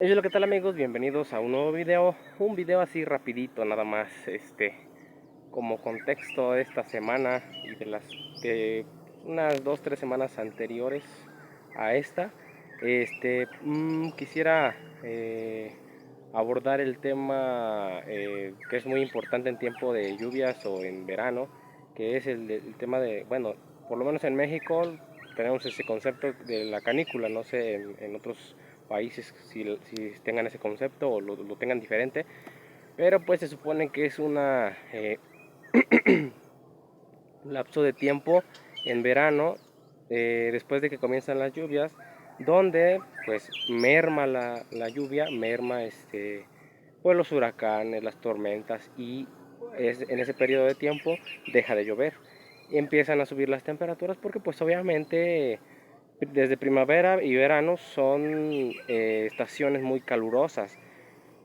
Hola, ¿qué tal amigos? Bienvenidos a un nuevo video, un video así rapidito nada más, como contexto de esta semana y de unas 2 3 semanas anteriores a esta. Quisiera abordar el tema que es muy importante en tiempo de lluvias o en verano, que es el tema de, bueno, por lo menos en México tenemos ese concepto de la canícula. No sé en otros países si tengan ese concepto o lo tengan diferente, pero pues se supone que es un lapso de tiempo en verano, después de que comienzan las lluvias, donde pues merma la lluvia, merma pues los huracanes, las tormentas, y en ese periodo de tiempo deja de llover y empiezan a subir las temperaturas, porque pues obviamente desde primavera y verano son estaciones muy calurosas.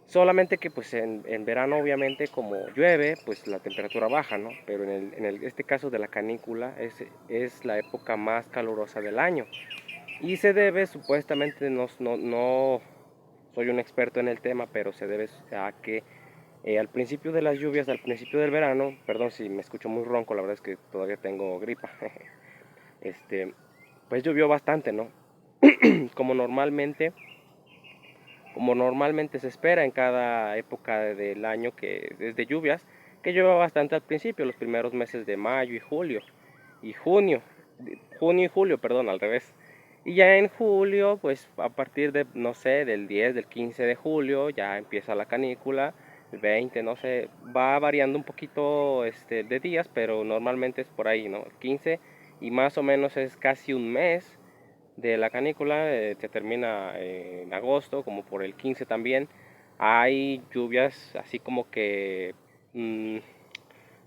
Solamente que pues en verano obviamente, como llueve, pues la temperatura baja, ¿no? Pero este caso de la canícula es la época más calurosa del año. Y se debe supuestamente, no soy un experto en el tema, pero se debe a que al principio de las lluvias, al principio del verano, perdón si me escucho muy ronco, la verdad es que todavía tengo gripa, este, pues llovió bastante, ¿no? como normalmente, como normalmente se espera en cada época del año, que desde lluvias, que llueva bastante al principio, los primeros meses de mayo y julio y junio y julio, perdón, al revés. Y ya en julio, pues a partir de, no sé, del 10, del 15 de julio, ya empieza la canícula, el 20, no sé, va variando un poquito de días, pero normalmente es por ahí, ¿no? El 15, y más o menos es casi un mes de la canícula. Se termina en agosto, como por el 15 también. Hay lluvias así como que, mm,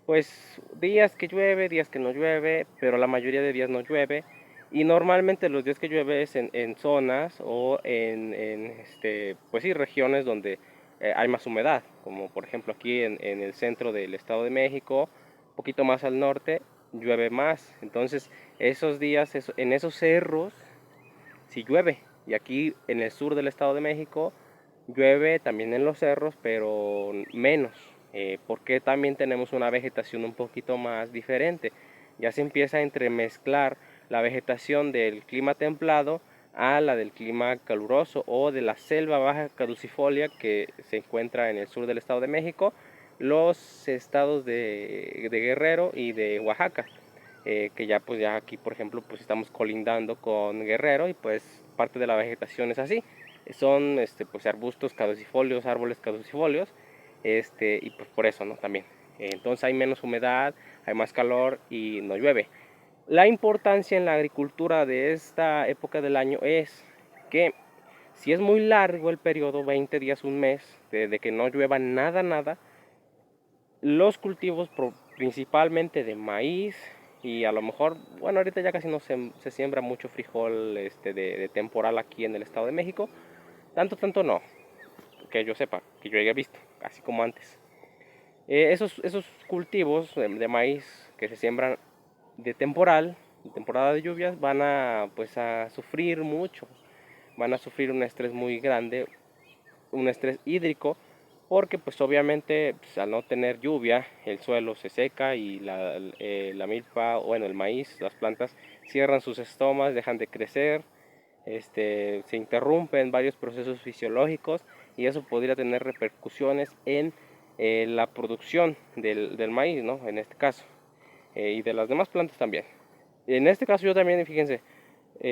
pues días que llueve, días que no llueve, pero la mayoría de días no llueve. Y normalmente los días que llueve es en zonas o pues sí, regiones donde hay más humedad, como por ejemplo aquí en el centro del Estado de México, un poquito más al norte, llueve más. Entonces esos días, en esos cerros, si llueve. Y aquí en el sur del Estado de México llueve también en los cerros, pero menos, porque también tenemos una vegetación un poquito más diferente. Ya se empieza a entremezclar la vegetación del clima templado a la del clima caluroso, o de la selva baja caducifolia que se encuentra en el sur del Estado de México, los estados de Guerrero y de Oaxaca. Que ya pues ya aquí por ejemplo pues estamos colindando con Guerrero, y pues parte de la vegetación es así, son pues arbustos caducifolios, árboles caducifolios, y pues por eso, ¿no? También entonces hay menos humedad, hay más calor y no llueve. La importancia en la agricultura de esta época del año es que si es muy largo el periodo, 20 días, un mes, de que no llueva nada, los cultivos principalmente de maíz, y a lo mejor, bueno, ahorita ya casi no se siembra mucho frijol de temporal aquí en el Estado de México, tanto no, que yo sepa, que yo haya visto, así como antes. Esos cultivos de maíz que se siembran de temporada de lluvias, van a pues a sufrir mucho, van a sufrir un estrés muy grande, un estrés hídrico, porque pues obviamente pues, al no tener lluvia el suelo se seca, y la milpa, bueno, el maíz, las plantas cierran sus estomas, dejan de crecer, se interrumpen varios procesos fisiológicos, y eso podría tener repercusiones en la producción del maíz, ¿no? En este caso, y de las demás plantas también. En este caso yo también, fíjense,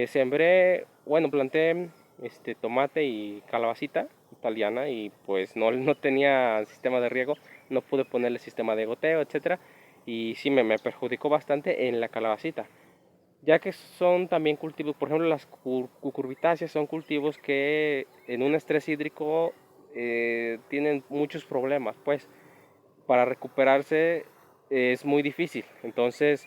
sembré, bueno, planté tomate y calabacita italiana, y pues no tenía sistema de riego, no pude ponerle sistema de goteo, etcétera, y sí me perjudicó bastante en la calabacita, ya que son también cultivos, por ejemplo las cucurbitáceas son cultivos que en un estrés hídrico tienen muchos problemas, pues para recuperarse es muy difícil. Entonces,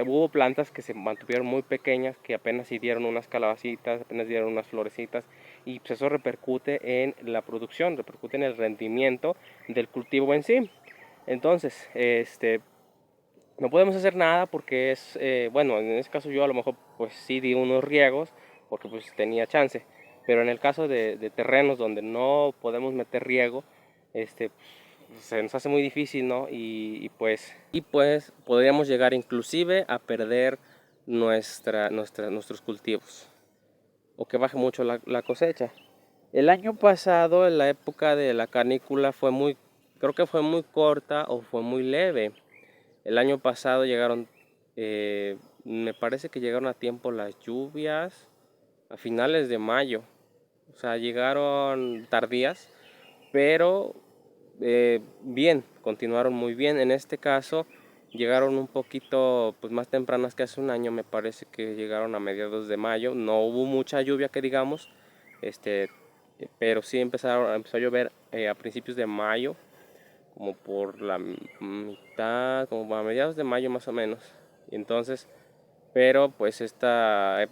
hubo plantas que se mantuvieron muy pequeñas, que apenas si dieron unas calabacitas, apenas dieron unas florecitas, y pues eso repercute en la producción, repercute en el rendimiento del cultivo en sí. Entonces, no podemos hacer nada porque bueno, en este caso yo a lo mejor pues sí di unos riegos porque pues tenía chance, Pero en el caso de terrenos donde no podemos meter riego, se nos hace muy difícil, ¿no? Pues podríamos llegar inclusive a perder nuestros cultivos, o que baje mucho la cosecha. El año pasado, en la época de la canícula, creo que fue muy corta o fue muy leve. El año pasado me parece que llegaron a tiempo las lluvias a finales de mayo. O sea, llegaron tardías, pero bien, continuaron muy bien. En este caso, llegaron un poquito pues, más tempranas que hace un año, me parece que llegaron a mediados de mayo. No hubo mucha lluvia que digamos, pero sí empezó a llover a principios de mayo, como por la mitad, como a mediados de mayo más o menos. Y entonces, pero pues esta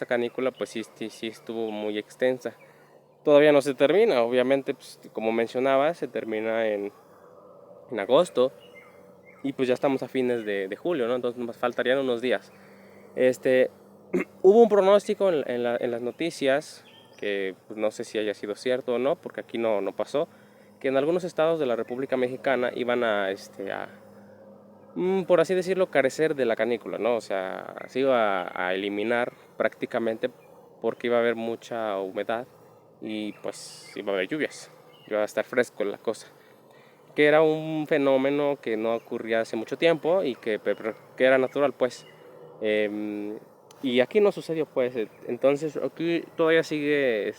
canícula pues sí estuvo muy extensa. Todavía no se termina, obviamente, pues, como mencionaba, se termina en agosto y pues ya estamos a fines de julio, ¿no? Entonces nos faltarían unos días. Hubo un pronóstico en las noticias, que pues, no sé si haya sido cierto o no, porque aquí no pasó, que en algunos estados de la República Mexicana iban por así decirlo, carecer de la canícula, ¿no? O sea, se iba a eliminar prácticamente porque iba a haber mucha humedad y pues iba a haber lluvias, iba a estar fresco la cosa, que era un fenómeno que no ocurría hace mucho tiempo y pero que era natural, pues. Y aquí no sucedió, pues. Entonces aquí todavía sigue,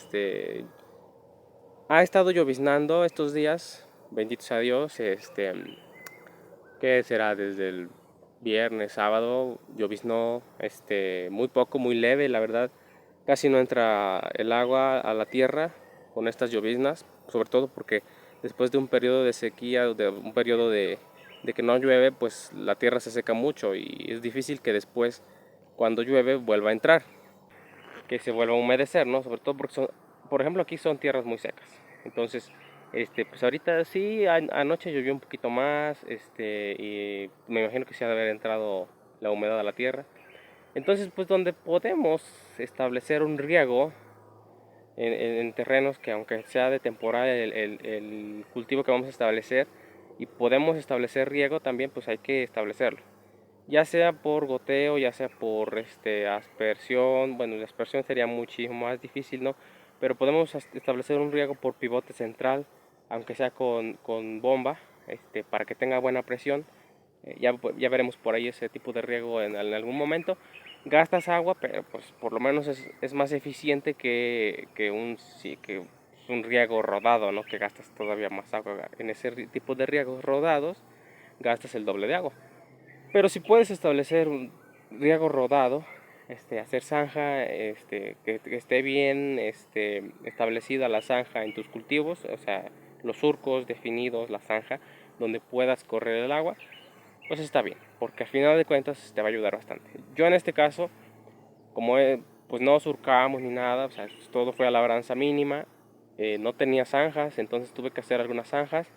ha estado lloviznando estos días, bendito sea Dios, que será desde el viernes, sábado, lloviznó, muy poco, muy leve, la verdad. Casi no entra el agua a la tierra con estas lloviznas, sobre todo porque después de un periodo de sequía, de un periodo de que no llueve, pues la tierra se seca mucho y es difícil que después, cuando llueve, vuelva a entrar, que se vuelva a humedecer, ¿no? Sobre todo porque por ejemplo, aquí son tierras muy secas. Entonces, pues ahorita sí, anoche llovió un poquito más, y me imagino que se ha de haber entrado la humedad a la tierra. Entonces, pues donde podemos establecer un riego en terrenos que aunque sea de temporada el cultivo que vamos a establecer y podemos establecer riego también, pues hay que establecerlo. Ya sea por goteo, ya sea por aspersión. Bueno, la aspersión sería muchísimo más difícil, ¿no? Pero podemos establecer un riego por pivote central, aunque sea con bomba, para que tenga buena presión. Ya veremos por ahí ese tipo de riego en algún momento. Gastas agua, pero pues por lo menos es más eficiente que un riego rodado, ¿no? Que gastas todavía más agua. En ese tipo de riegos rodados gastas el doble de agua. Pero si puedes establecer un riego rodado, hacer zanja, que esté bien establecida la zanja en tus cultivos, o sea, los surcos definidos, la zanja, donde puedas correr el agua, pues está bien, porque al final de cuentas te va a ayudar bastante. Yo en este caso, como pues no surcamos ni nada, o sea, todo fue a labranza mínima, no tenía zanjas, entonces tuve que hacer algunas zanjas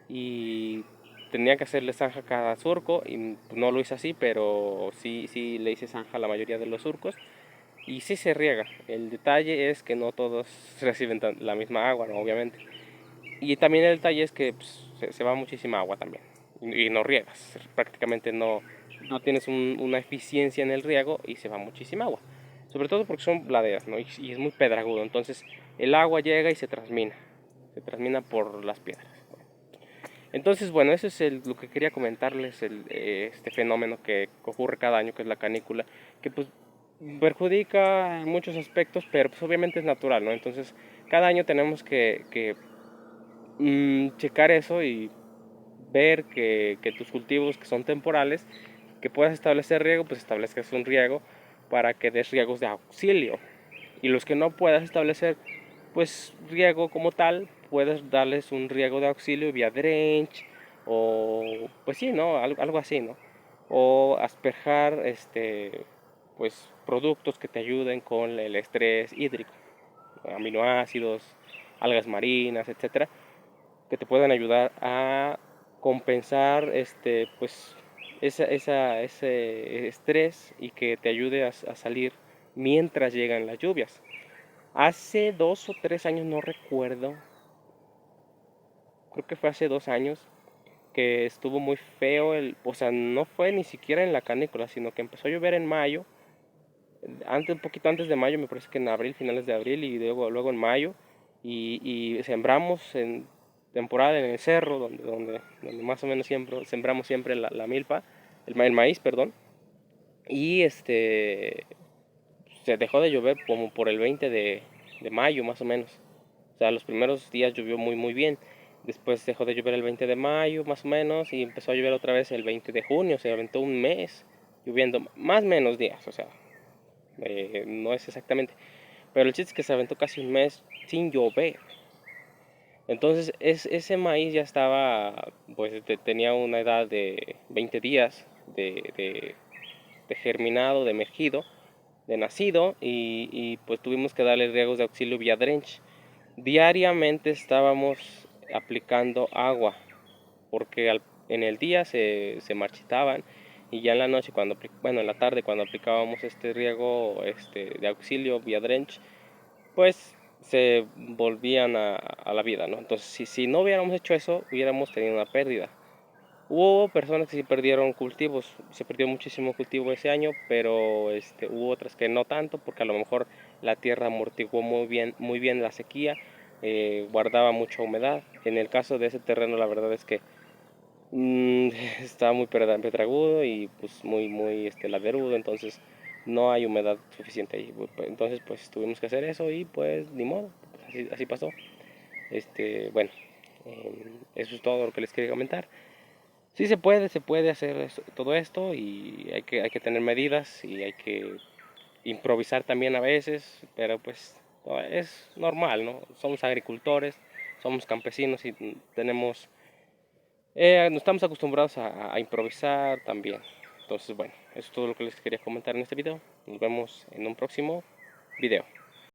y tenía que hacerle zanja a cada surco y pues, no lo hice así, pero sí le hice zanja a la mayoría de los surcos y sí se riega. El detalle es que no todos reciben la misma agua, ¿no? Obviamente. Y también el detalle es que pues, se va muchísima agua también y no riegas, prácticamente no tienes una eficiencia en el riego y se va muchísima agua. Sobre todo porque son laderas, ¿no? Y es muy pedragudo, entonces el agua llega y se transmina por las piedras. Entonces, bueno, eso es lo que quería comentarles, este fenómeno que ocurre cada año, que es la canícula, que pues perjudica en muchos aspectos, pero pues obviamente es natural, ¿no? Entonces, cada año tenemos que checar eso y ver que tus cultivos que son temporales, que puedas establecer riego, pues establezcas un riego para que des riegos de auxilio. Y los que no puedas establecer, pues riego como tal, puedes darles un riego de auxilio vía drench o pues sí, ¿no? Algo así, ¿no? O asperjar pues productos que te ayuden con el estrés hídrico, aminoácidos, algas marinas, etcétera, que te puedan ayudar a compensar pues ese estrés y que te ayude a salir mientras llegan las lluvias. Hace 2 o 3 años, no recuerdo, creo que fue hace 2 años, que estuvo muy feo o sea, no fue ni siquiera en la canícula, sino que empezó a llover en mayo, antes, un poquito antes de mayo, me parece que en abril, finales de abril, y luego en mayo, y sembramos en temporada en el cerro, donde más o menos siempre sembramos siempre la milpa, el maíz, perdón, y se dejó de llover como por el 20 de mayo más o menos. O sea, los primeros días llovió muy muy bien. Después dejó de llover el 20 de mayo más o menos y empezó a llover otra vez el 20 de junio. Se aventó un mes lloviendo, más o menos días, o sea, no es exactamente. Pero el chiste es que se aventó casi un mes sin llover. Entonces ese maíz ya estaba, pues tenía una edad de 20 días de germinado, de emergido, de nacido, y pues tuvimos que darle riegos de auxilio vía drench. Diariamente estábamos aplicando agua porque en el día se marchitaban y ya en la noche, bueno, en la tarde cuando aplicábamos este riego de auxilio vía drench, pues se volvían a la vida, ¿no? Entonces, si no hubiéramos hecho eso, hubiéramos tenido una pérdida. Hubo personas que sí perdieron cultivos, se perdió muchísimo cultivo ese año, pero hubo otras que no tanto, porque a lo mejor la tierra amortiguó muy bien la sequía, guardaba mucha humedad. En el caso de ese terreno, la verdad es que estaba muy pedragudo y pues muy laderudo, entonces no hay humedad suficiente ahí. Entonces pues tuvimos que hacer eso y pues ni modo, así pasó. Bueno, eso es todo lo que les quería comentar. Sí se puede hacer todo esto y hay que tener medidas y hay que improvisar también a veces, pero pues no, es normal, ¿no? Somos agricultores, somos campesinos y nos estamos acostumbrados a improvisar también. Entonces, bueno, eso es todo lo que les quería comentar en este video. Nos vemos en un próximo video.